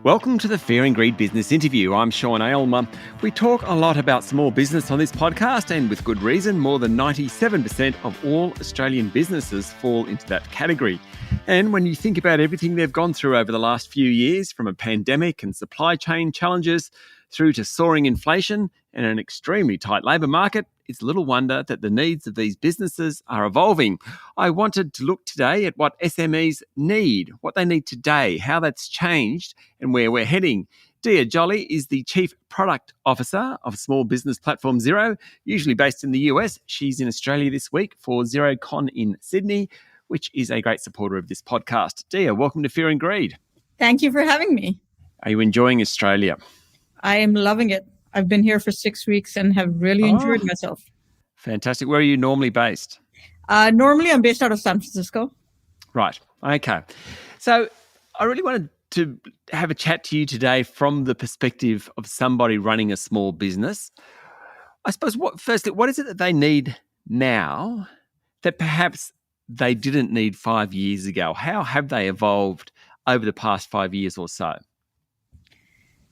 Welcome to the Fear and Greed Business Interview. I'm Sean Aylmer. We talk a lot about small business on this podcast, and with good reason. More than 97% of all Australian businesses fall into that category. And when you think about everything they've gone through over the last few years, from a pandemic and supply chain challenges through to soaring inflation and an extremely tight labour market, it's little wonder that the needs of these businesses are evolving. I wanted to look today at what SMEs need, what they need today, how that's changed and where we're heading. Dia Jolly is the Chief Product Officer of small business platform Xero, usually based in the US. She's in Australia this week for XeroCon in Sydney, which is a great supporter of this podcast. Dia, welcome to Fear and Greed. Thank you for having me. Are you enjoying Australia? I am loving it. I've been here for 6 weeks and have really enjoyed myself. Fantastic. Where are you normally based? Normally, I'm based out of San Francisco. Right. Okay. So I really wanted to have a chat to you today from the perspective of somebody running a small business. I suppose, firstly, what is it that they need now that perhaps they didn't need 5 years ago? How have they evolved over the past 5 years or so?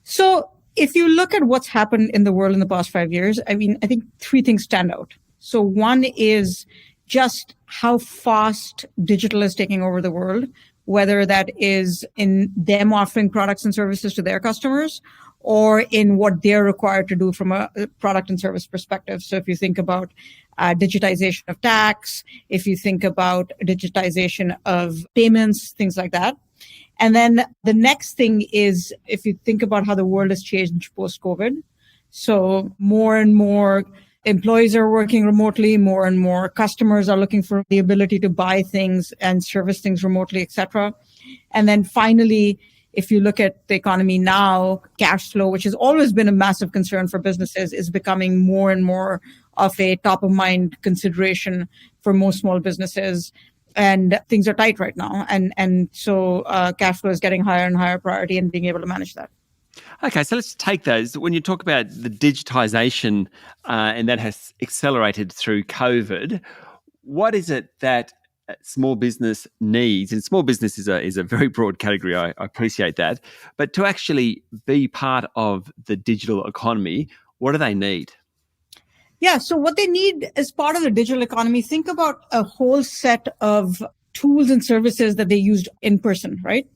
So if you look at what's happened in the world in the past 5 years, I think three things stand out. So one is just how fast digital is taking over the world, whether that is in them offering products and services to their customers or in what they're required to do from a product and service perspective. So if you think about digitization of tax, if you think about digitization of payments, things like that. And then the next thing is if you think about how the world has changed post-COVID. So more and more employees are working remotely, more and more customers are looking for the ability to buy things and service things remotely, et cetera. And then finally, if you look at the economy now, cash flow, which has always been a massive concern for businesses, is becoming more and more of a top of mind consideration for most small businesses. And things are tight right now. And so cash flow is getting higher and higher priority and being able to manage that. Okay, so let's take those. When you talk about the digitization and that has accelerated through COVID, what is it that small business needs? And small business is a very broad category. I appreciate that. But to actually be part of the digital economy, what do they need? Yeah, so what they need as part of the digital economy, think about a whole set of tools and services that they used in person, right?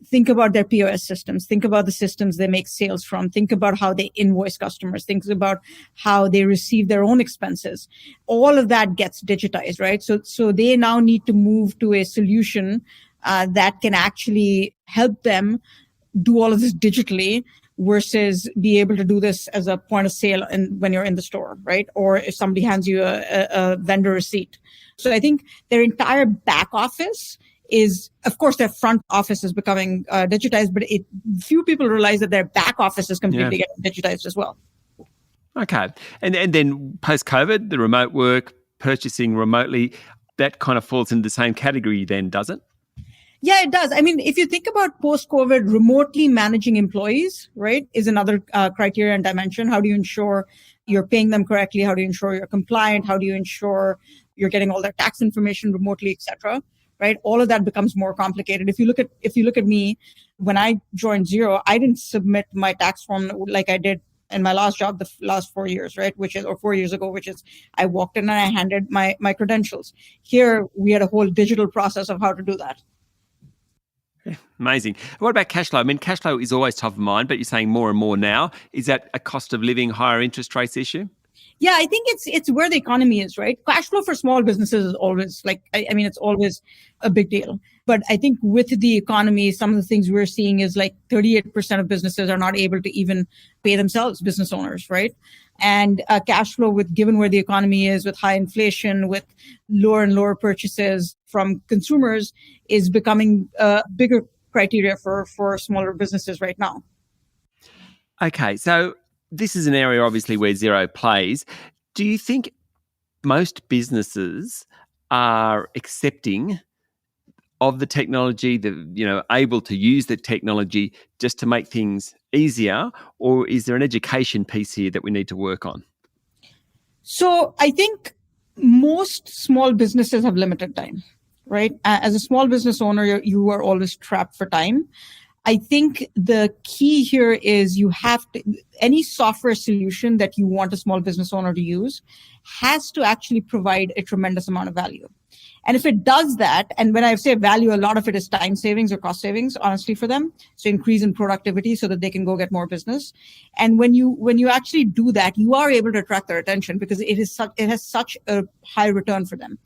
Think about their POS systems. Think about the systems they make sales from. Think about how they invoice customers. Think about how they receive their own expenses. All of that gets digitized, right? So they now need to move to a solution that can actually help them do all of this digitally versus be able to do this as a point of sale when you're in the store, right? Or if somebody hands you a vendor receipt. So I think their entire back office is, of course, their front office is becoming digitized, but few people realize that their back office is completely getting digitized as well. Okay. And then post-COVID, the remote work, purchasing remotely, that kind of falls into the same category then, does it? Yeah, it does. I mean, if you think about post-COVID, remotely managing employees, right, is another criteria and dimension. How do you ensure you're paying them correctly? How do you ensure you're compliant? How do you ensure you're getting all their tax information remotely, et cetera, right? All of that becomes more complicated. If you look at me, when I joined Xero, I didn't submit my tax form like I did in my last job, the last 4 years, right? 4 years ago, which is I walked in and I handed my credentials. Here, we had a whole digital process of how to do that. Amazing. What about cash flow? I mean, cash flow is always top of mind, but you're saying more and more now. Is that a cost of living, higher interest rates issue? Yeah, I think it's where the economy is, right? Cash flow for small businesses is always it's always a big deal. But I think with the economy, some of the things we're seeing is like 38% of businesses are not able to even pay themselves, business owners, right? And cash flow, given where the economy is, with high inflation, with lower and lower purchases from consumers, is becoming a bigger criteria for smaller businesses right now. Okay, so this is an area obviously where Xero plays. Do you think most businesses are accepting of the technology, able to use the technology just to make things easier, or is there an education piece here that we need to work on? So I think most small businesses have limited time, right? As a small business owner, you are always trapped for time. I think the key here is you have to, any software solution that you want a small business owner to use has to actually provide a tremendous amount of value. And if it does that, and when I say value, a lot of it is time savings or cost savings, honestly, for them. So increase in productivity so that they can go get more business. And when you actually do that, you are able to attract their attention because it has such a high return for them.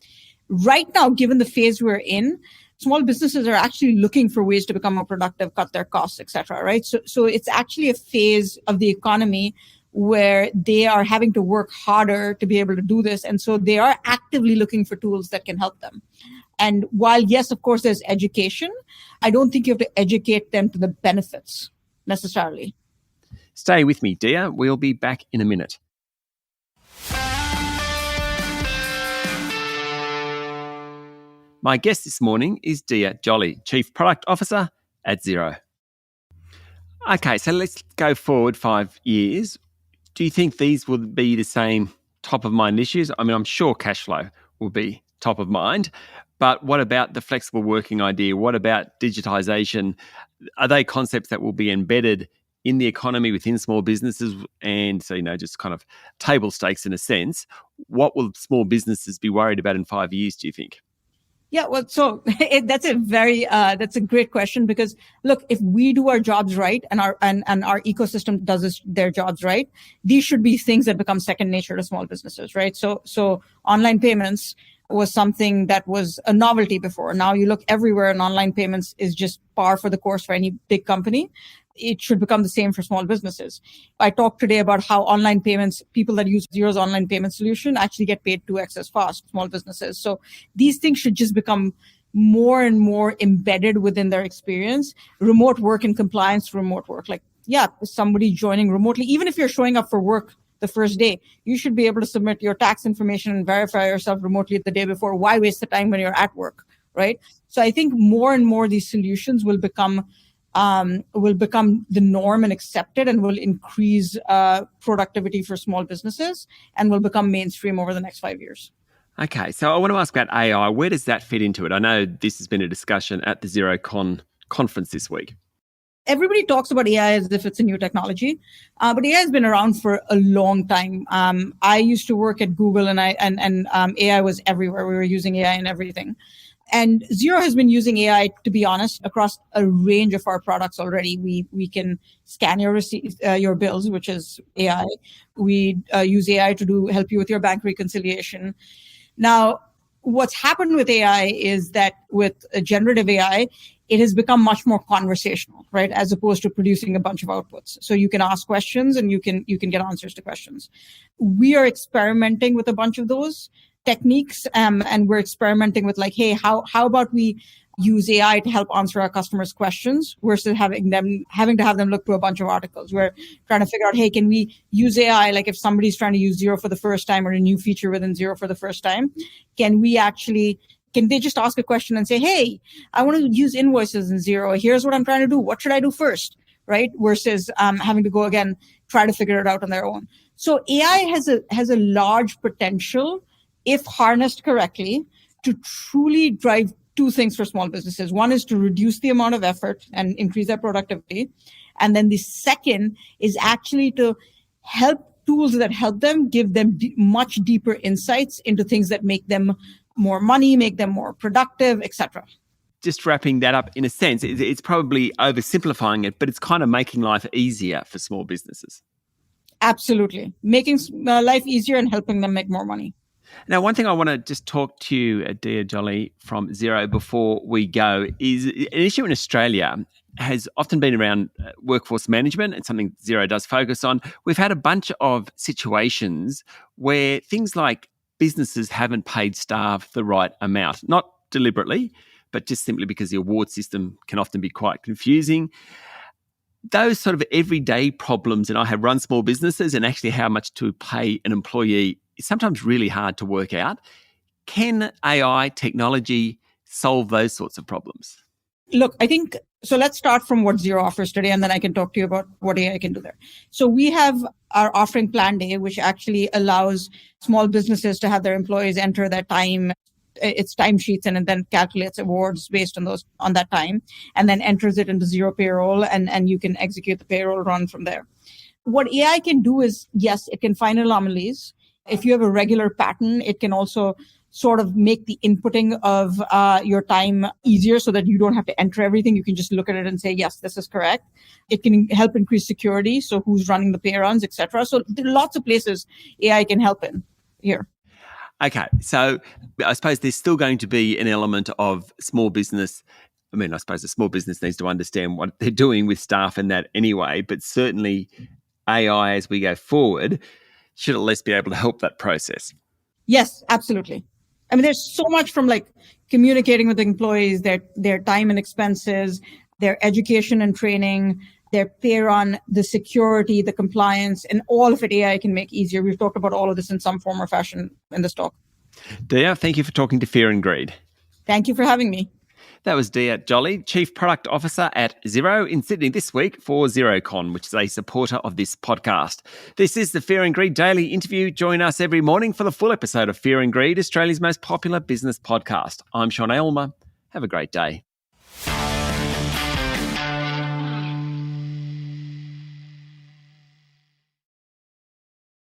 Right now, given the phase we're in, small businesses are actually looking for ways to become more productive, cut their costs, et cetera, right? So it's actually a phase of the economy where they are having to work harder to be able to do this. And so they are actively looking for tools that can help them. And while, yes, of course, there's education, I don't think you have to educate them to the benefits necessarily. Stay with me, Dia. We'll be back in a minute. My guest this morning is Dia Jolly, Chief Product Officer at Xero. Okay, so let's go forward 5 years. Do you think these will be the same top of mind issues? I mean, I'm sure cash flow will be top of mind, but what about the flexible working idea? What about digitization? Are they concepts that will be embedded in the economy within small businesses? And so, just kind of table stakes in a sense. What will small businesses be worried about in 5 years, do you think? Yeah, well, so that's a great question because look, if we do our jobs right and our ecosystem does their jobs right, these should be things that become second nature to small businesses, right? So online payments was something that was a novelty before. Now you look everywhere and online payments is just par for the course for any big company. It should become the same for small businesses. I talked today about how online payments, people that use Xero's online payment solution actually get paid 2x as fast, small businesses. So these things should just become more and more embedded within their experience. Remote work and compliance for remote work. Like, yeah, somebody joining remotely, even if you're showing up for work the first day, you should be able to submit your tax information and verify yourself remotely the day before. Why waste the time when you're at work, right? So I think more and more these solutions will become the norm and accepted and will increase productivity for small businesses and will become mainstream over the next 5 years. Okay, so I want to ask about AI. Where does that fit into it? I know this has been a discussion at the XeroCon conference this week. Everybody talks about AI as if it's a new technology, but AI has been around for a long time. I used to work at Google and AI was everywhere. We were using AI in everything. And Xero has been using AI, to be honest, across a range of our products already. We can scan your bills, which is AI. We use AI to help you with your bank reconciliation. Now, what's happened with AI is that with generative AI, it has become much more conversational, right? As opposed to producing a bunch of outputs. So you can ask questions and you can get answers to questions. We are experimenting with a bunch of those techniques, and we're experimenting with like, hey, how about we use AI to help answer our customers' questions versus having to have them look through a bunch of articles. We're trying to figure out, hey, can we use AI? Like if somebody's trying to use Xero for the first time or a new feature within Xero for the first time, can they just ask a question and say, hey, I want to use invoices in Xero. Here's what I'm trying to do. What should I do first? Right? Versus having to go again, try to figure it out on their own. So AI has a large potential, if harnessed correctly, to truly drive two things for small businesses. One is to reduce the amount of effort and increase their productivity. And then the second is actually to help tools that help them, give them much deeper insights into things that make them more money, make them more productive, etc. Just wrapping that up, in a sense, it's probably oversimplifying it, but it's kind of making life easier for small businesses. Absolutely. Making life easier and helping them make more money. Now, one thing I want to just talk to you, Dia Jolly from Xero, before we go is an issue in Australia has often been around workforce management. It's something Xero does focus on. We've had a bunch of situations where things like businesses haven't paid staff the right amount, not deliberately, but just simply because the award system can often be quite confusing. Those sort of everyday problems, and I have run small businesses, and actually how much to pay an employee is sometimes really hard to work out. Can AI technology solve those sorts of problems? Look, I think, so let's start from what Xero offers today, and then I can talk to you about what AI can do there. So we have our offering Plan Day, which actually allows small businesses to have their employees enter their time its timesheets and then calculates awards based on that time, and then enters it into zero payroll, and you can execute the payroll run from there. What AI can do is, yes, it can find anomalies. If you have a regular pattern, it can also sort of make the inputting of your time easier so that you don't have to enter everything. You can just look at it and say, yes, this is correct. It can help increase security. So who's running the pay runs, etc. So there are lots of places AI can help in here. Okay. So I suppose there's still going to be an element of small business. I mean, I suppose a small business needs to understand what they're doing with staff and that anyway, but certainly AI as we go forward should at least be able to help that process. Yes, absolutely. I mean, there's so much from like communicating with employees, their time and expenses, their education and training, their pay run, the security, the compliance, and all of it AI can make easier. We've talked about all of this in some form or fashion in this talk. Dia, thank you for talking to Fear and Greed. Thank you for having me. That was Dia Jolly, Chief Product Officer at Xero in Sydney this week for XeroCon, which is a supporter of this podcast. This is the Fear and Greed Daily Interview. Join us every morning for the full episode of Fear and Greed, Australia's most popular business podcast. I'm Sean Aylmer. Have a great day.